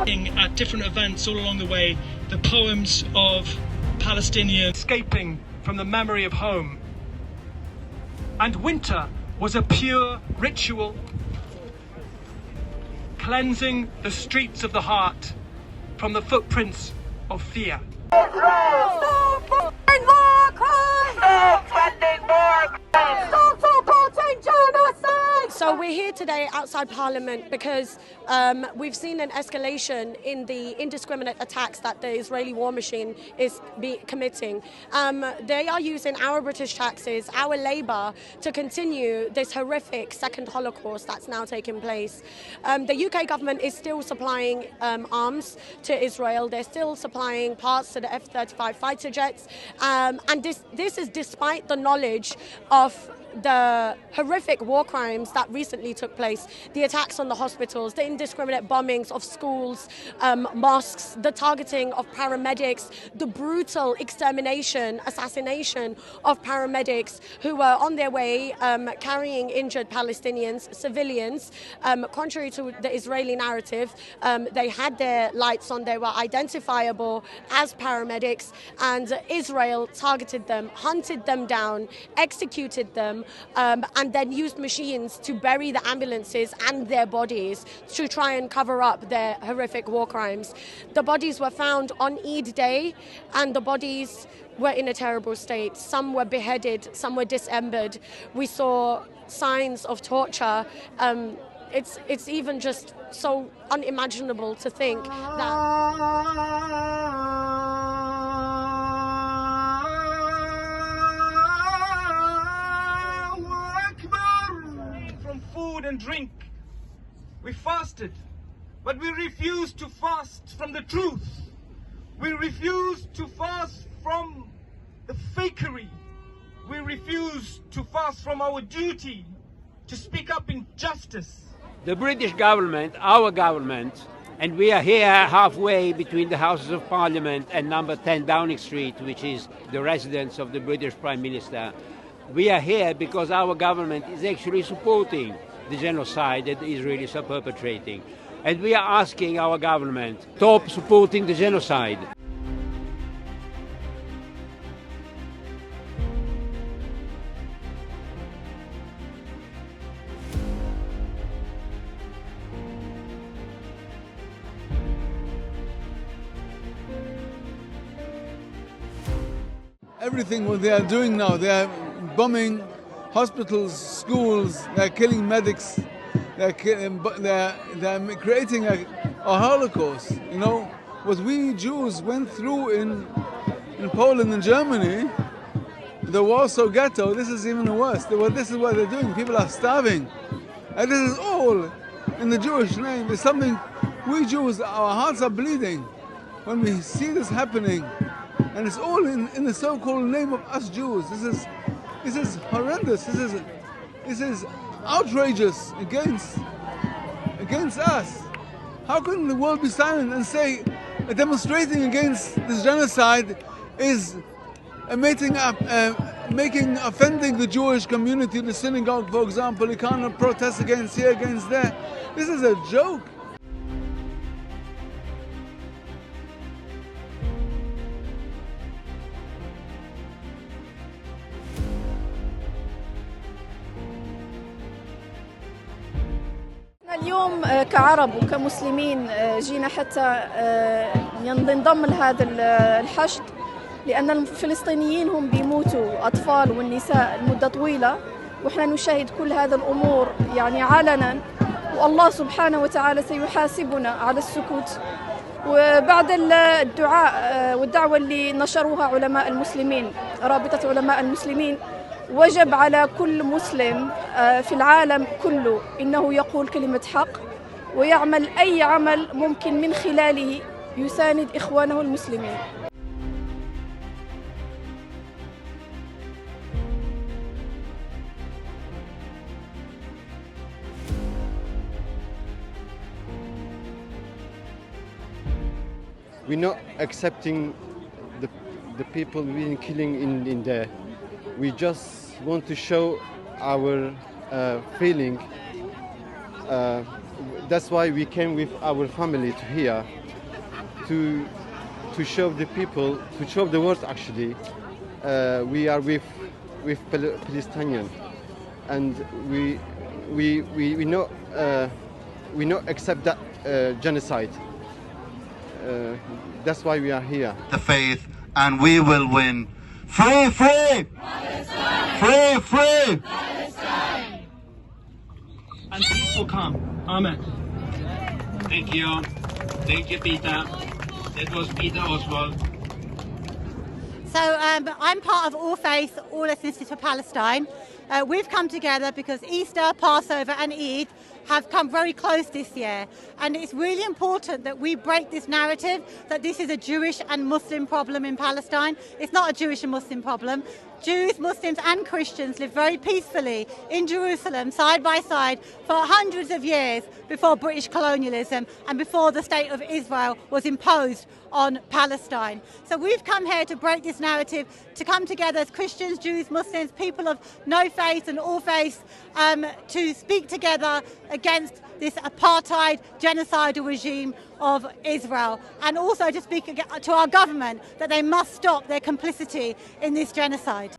At different events all along the way, the poems of Palestinians escaping from the memory of home. And winter was a pure ritual, cleansing the streets of the heart from the footprints of fear. Stop funding war crimes! Stop funding war crimes! Stop supporting genocide! So we're here today outside Parliament because we've seen an escalation in the indiscriminate attacks that the Israeli war machine is committing. They are using our British taxes, our labour, to continue this horrific second Holocaust that's now taking place. The UK government is still supplying arms to Israel. They're still supplying parts to the F-35 fighter jets. And this is despite the knowledge of the horrific war crimes that recently took place, the attacks on the hospitals, the indiscriminate bombings of schools, mosques, the targeting of paramedics, the brutal extermination, assassination of paramedics who were on their way carrying injured Palestinians, civilians. Contrary to the Israeli narrative, they had their lights on, they were identifiable as paramedics, and Israel targeted them, hunted them down, executed them, and then used machines to bury the ambulances and their bodies to try and cover up their horrific war crimes. The bodies were found on Eid Day, and the bodies were in a terrible state. Some were beheaded, some were dismembered. We saw signs of torture. It's even just so unimaginable to think that food and drink. We fasted, but we refused to fast from the truth. We refused to fast from the fakery. We refused to fast from our duty to speak up in justice. The British government, our government, and we are here halfway between the Houses of Parliament and number 10 Downing Street, which is the residence of the British Prime Minister. We are here because our government is actually supporting the genocide that the Israelis are perpetrating. And we are asking our government to stop supporting the genocide. Everything what they are doing now, they are bombing hospitals, schools, they're killing medics, they're creating a Holocaust. You know, what we Jews went through in Poland and Germany, the Warsaw Ghetto, this is even worse. This is what they're doing. People are starving. And this is all in the Jewish name. It's something, we Jews, our hearts are bleeding when we see this happening. And it's all in the so-called name of us Jews. This is horrendous. This is outrageous against us. How can the world be silent and say demonstrating against this genocide is offending the Jewish community, the synagogue, for example? You cannot protest against here, against there. This is a joke. اليوم كعرب وكمسلمين جينا حتى ننضم لهذا الحشد، لأن الفلسطينيين هم بيموتوا أطفال والنساء لمدة طويلة، وإحنا نشاهد كل هذا الأمور يعني علنا، والله سبحانه وتعالى سيحاسبنا على السكوت. وبعد الدعاء والدعوة اللي نشروها علماء المسلمين، رابطة علماء المسلمين، وجب على كل مسلم في العالم كله إنه يقول كلمة حق ويعمل أي عمل ممكن من خلاله يساند إخوانه المسلمين. We're not accepting the people being killing in there. We just want to show our feeling that's why we came with our family to here to show the people, to show the world actually, we are with Palestinians, and we not accept that genocide. That's why we are here. The faith, and we will win. Free, free! Palestine! Free, free! Palestine! And peace will come. Amen. Thank you. Thank you, Peter. That was Peter Oswald. So I'm part of All Faith, All Ethnicities for Palestine. We've come together because Easter, Passover and Eid have come very close this year, and it's really important that we break this narrative that this is a Jewish and Muslim problem in Palestine. It's not a Jewish and Muslim problem. Jews, Muslims and Christians live very peacefully in Jerusalem side by side for hundreds of years before British colonialism and before the State of Israel was imposed on Palestine. So we've come here to break this narrative, to come together as Christians, Jews, Muslims, people of no faith and all faiths, to speak together against this apartheid genocidal regime of Israel, and also to speak to our government that they must stop their complicity in this genocide.